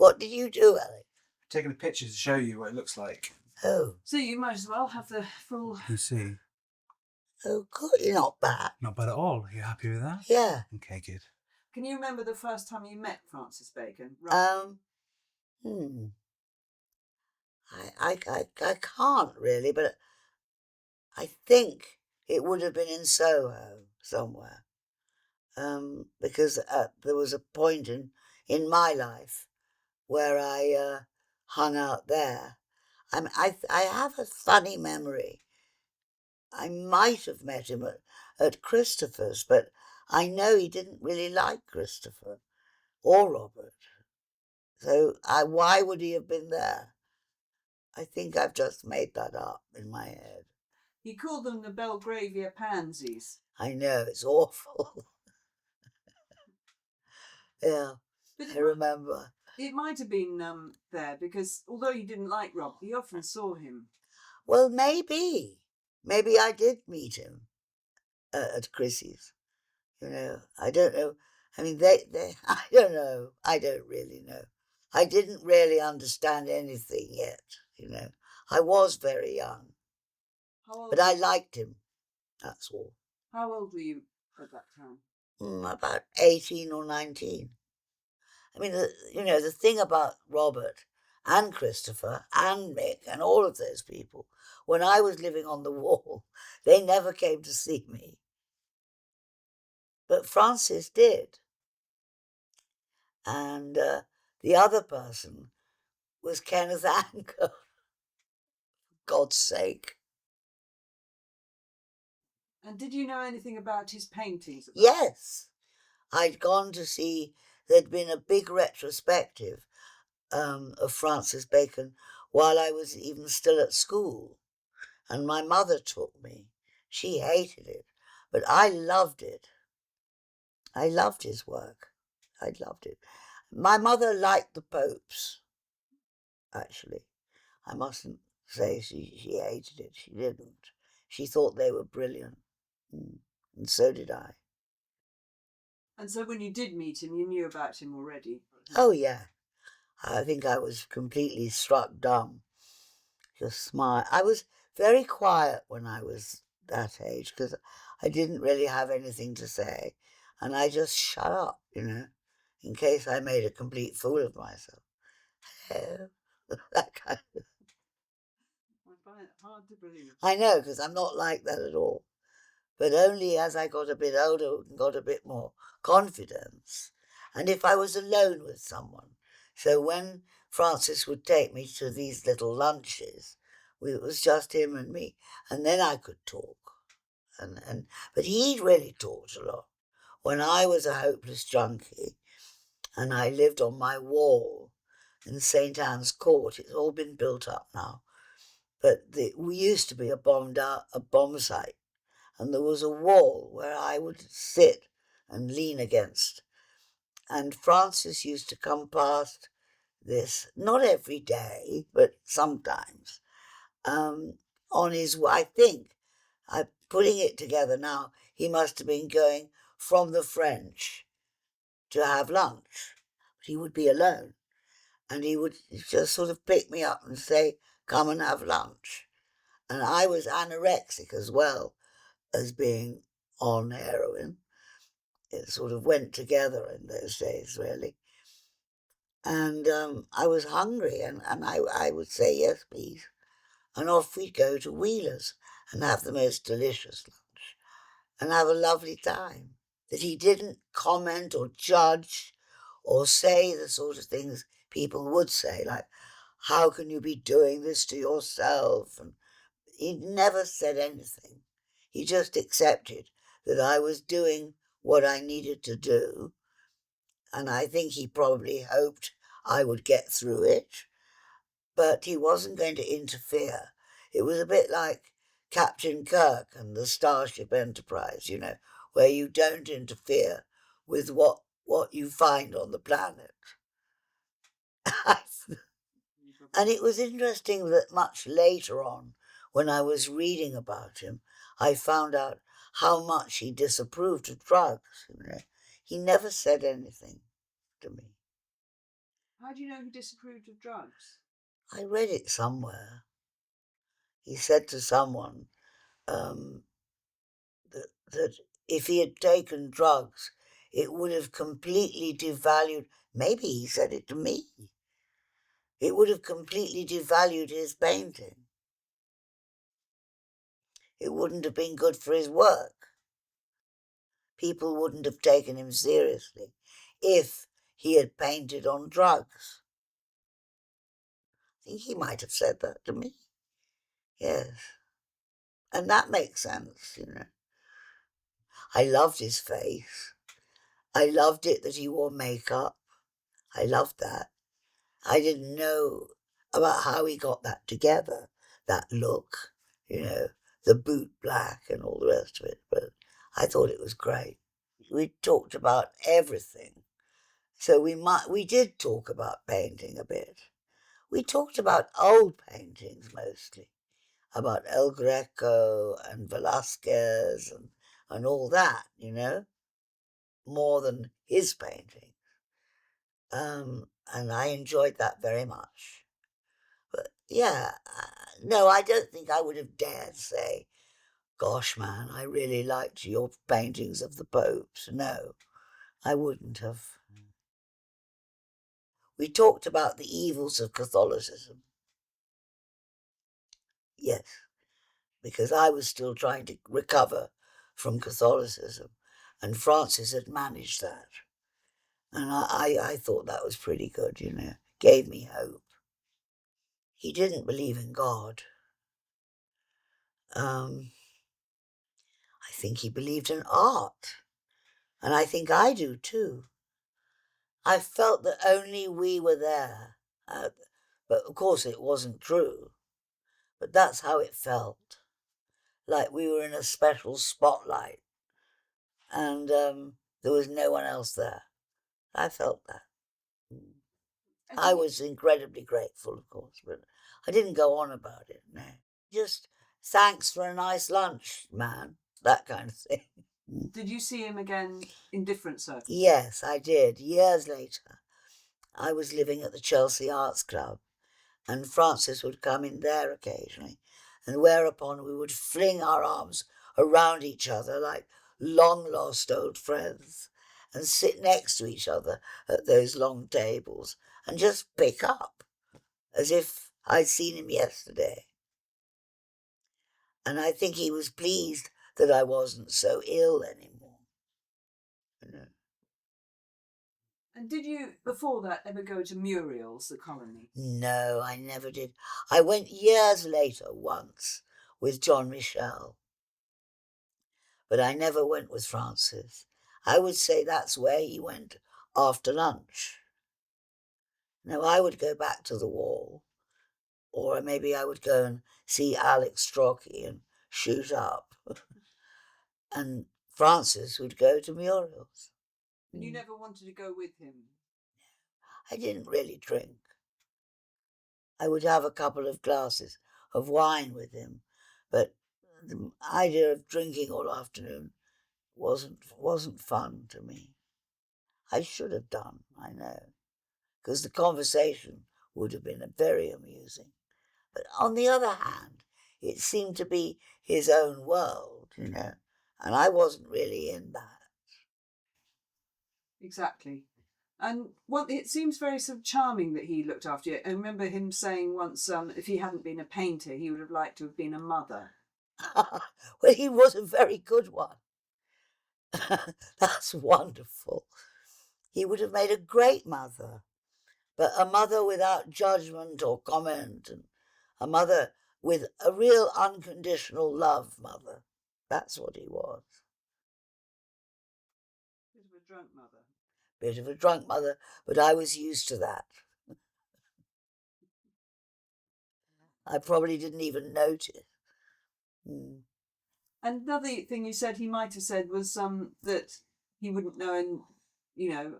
What did you do, Alec? Taking a picture to show you what it looks like. Oh. So you might as well have the full... You see. Oh, good. Not bad. Not bad at all. Are you happy with that? Yeah. Okay, good. Can you remember the first time you met Francis Bacon? I can't really, but I think it would have been in Soho somewhere. Because there was a point in my life where I hung out there. I have a funny memory. I might have met him at Christopher's, but I know he didn't really like Christopher or Robert. So why would he have been there? I think I've just made that up in my head. He called them the Belgravia pansies. I know, it's awful. Yeah, I remember. It might have been there because although he didn't like Rob, he often saw him. Well, maybe. Maybe I did meet him at Chrissy's. I don't know. I mean, I don't know. I don't really know. I didn't really understand anything yet, I was very young. But I liked him, that's all. How old were you at that time? About 18 or 19. I mean, the thing about Robert and Christopher and Mick and all of those people, when I was living on the wall, they never came to see me. But Francis did. And the other person was Kenneth Anker. For God's sake. And did you know anything about his paintings? Yes. I'd gone to see, there'd been a big retrospective of Francis Bacon while I was even still at school. And my mother took me. She hated it, but I loved it. I loved his work. I loved it. My mother liked the popes, actually. I mustn't say she hated it. She didn't. She thought they were brilliant. And so did I. And so when you did meet him, you knew about him already? Oh, yeah. I think I was completely struck dumb. Just smile. I was very quiet when I was that age because I didn't really have anything to say. And I just shut up, in case I made a complete fool of myself. That kind of... I find it hard to believe. I know, because I'm not like that at all. But only as I got a bit older and got a bit more confidence. And if I was alone with someone. So when Francis would take me to these little lunches, it was just him and me. And then I could talk. But he really talked a lot. When I was a hopeless junkie and I lived on my wall in St. Anne's Court, it's all been built up now. But we used to be a bomb site. And there was a wall where I would sit and lean against. And Francis used to come past this, not every day, but sometimes, on his, I think, I'm putting it together now, he must have been going from the French to have lunch. But he would be alone. And he would just sort of pick me up and say, come and have lunch. And I was anorexic as well as being on heroin. It sort of went together in those days, really. And I was hungry, and I would say, yes, please. And off we'd go to Wheeler's and have the most delicious lunch and have a lovely time. That he didn't comment or judge or say the sort of things people would say, like, how can you be doing this to yourself? And he never said anything. He just accepted that I was doing what I needed to do. And I think he probably hoped I would get through it. But he wasn't going to interfere. It was a bit like Captain Kirk and the Starship Enterprise, where you don't interfere with what you find on the planet. And it was interesting that much later on, when I was reading about him, I found out how much he disapproved of drugs. He never said anything to me. How do you know he disapproved of drugs? I read it somewhere. He said to someone that if he had taken drugs, it would have completely devalued. Maybe he said it to me. It would have completely devalued his painting. It wouldn't have been good for his work. People wouldn't have taken him seriously if he had painted on drugs. I think he might have said that to me. Yes. And that makes sense, you know. I loved his face. I loved it that he wore makeup. I loved that. I didn't know about how he got that together, that look, you know, the boot black and all the rest of it, but I thought it was great. We talked about everything. So we did talk about painting a bit. We talked about old paintings mostly, about El Greco and Velasquez and all that, you know, more than his painting. And I enjoyed that very much. But yeah, no, I don't think I would have dared say, gosh, man, I really liked your paintings of the popes. No, I wouldn't have. We talked about the evils of Catholicism. Yes, because I was still trying to recover from Catholicism, and Francis had managed that. And I thought that was pretty good, you know, gave me hope. He didn't believe in God. I think he believed in art, and I think I do too. I felt that only we were there, but of course it wasn't true, but that's how it felt, like we were in a special spotlight, and there was no one else there. I felt that. I was incredibly grateful, of course, but I didn't go on about it, no. Just thanks for a nice lunch, man, that kind of thing. Did you see him again in different circles? Yes, I did, years later. I was living at the Chelsea Arts Club, and Francis would come in there occasionally, and whereupon we would fling our arms around each other like long-lost old friends, and sit next to each other at those long tables, and just pick up, as if I'd seen him yesterday. And I think he was pleased that I wasn't so ill anymore. You know? And did you, before that, ever go to Muriel's, the colony? No, I never did. I went years later once with John Michel, but I never went with Francis. I would say that's where he went after lunch. Now, I would go back to the wall, or maybe I would go and see Alex Strachey and shoot up. And Francis would go to Muriel's. And you never wanted to go with him? I didn't really drink. I would have a couple of glasses of wine with him, but the idea of drinking all afternoon wasn't fun to me. I should have done, I know, because the conversation would have been very amusing. But on the other hand, it seemed to be his own world, you know, and I wasn't really in that. Exactly. And it seems very sort of charming that he looked after you. I remember him saying once, if he hadn't been a painter, he would have liked to have been a mother. Well, he was a very good one. That's wonderful. He would have made a great mother, but a mother without judgment or comment, and a mother with a real unconditional love mother. That's what he was. Bit of a drunk mother. Bit of a drunk mother, but I was used to that. I probably didn't even notice. Another thing you said he might have said was that he wouldn't know,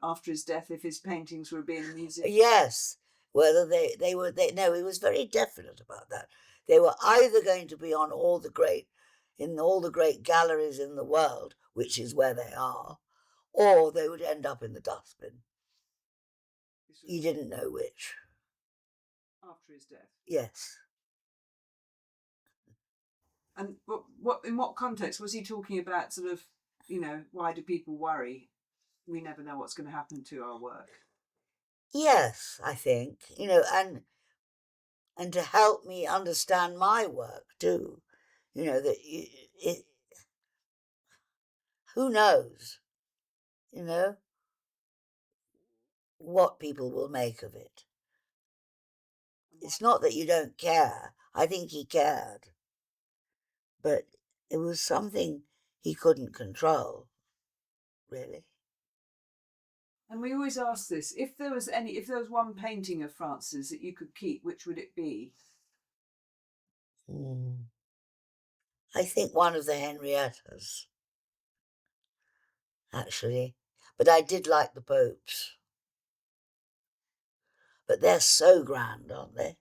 after his death, if his paintings were being in the museum. Yes, whether they were. No, he was very definite about that. They were either going to be on all the great galleries in the world, which is where they are, or they would end up in the dustbin. He didn't know which. After his death. Yes. And what in what context was he talking about? Sort of, why do people worry? We never know what's going to happen to our work. Yes, I think, and to help me understand my work too. Who knows, what people will make of it. It's not that you don't care. I think he cared. But it was something he couldn't control, really. And we always ask this: if there was one painting of Francis that you could keep, which would it be? I think one of the Henriettas, actually. But I did like the Popes. But they're so grand, aren't they?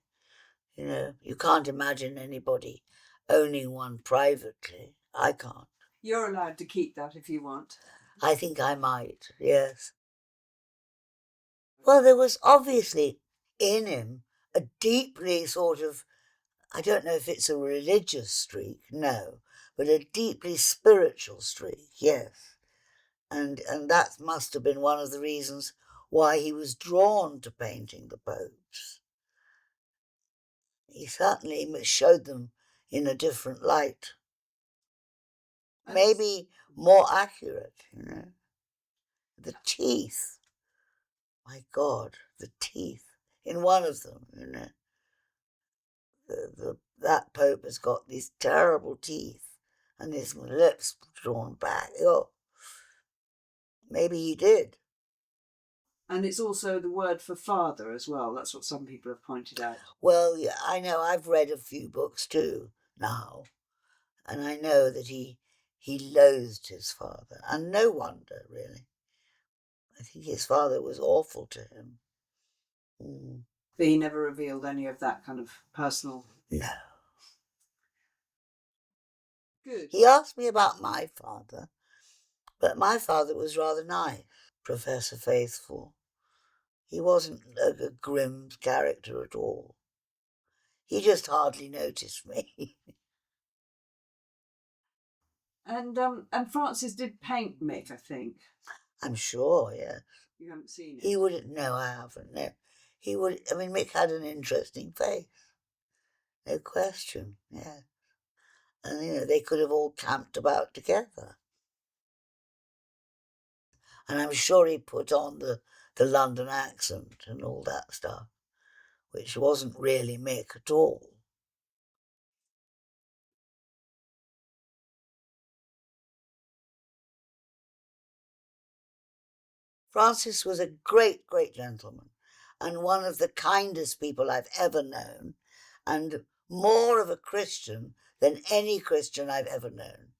You can't imagine anybody owning one privately. I can't. You're allowed to keep that if you want. I think I might, yes. Well, there was obviously in him a deeply sort of, I don't know if it's a religious streak, no, but a deeply spiritual streak, yes. And that must have been one of the reasons why he was drawn to painting the popes. He certainly showed them in a different light. Maybe more accurate, The teeth. My God, the teeth. In one of them, that Pope has got these terrible teeth and his lips drawn back. Oh, maybe he did. And it's also the word for father as well. That's what some people have pointed out. Well, yeah, I know. I've read a few books too now, and I know that he loathed his father, and no wonder, really. I think his father was awful to him. But he never revealed any of that kind of personal... No. Good. He asked me about my father, but my father was rather nice, Professor Faithfull. He wasn't a grim character at all. He just hardly noticed me. And Francis did paint Mick, I think. I'm sure, yes. You haven't seen it? He wouldn't. No, I haven't. No. He would. I mean, Mick had an interesting face. No question, yeah. And, they could have all camped about together. And I'm sure he put on the London accent and all that stuff, which wasn't really Mick at all. Francis was a great, great gentleman and one of the kindest people I've ever known, and more of a Christian than any Christian I've ever known.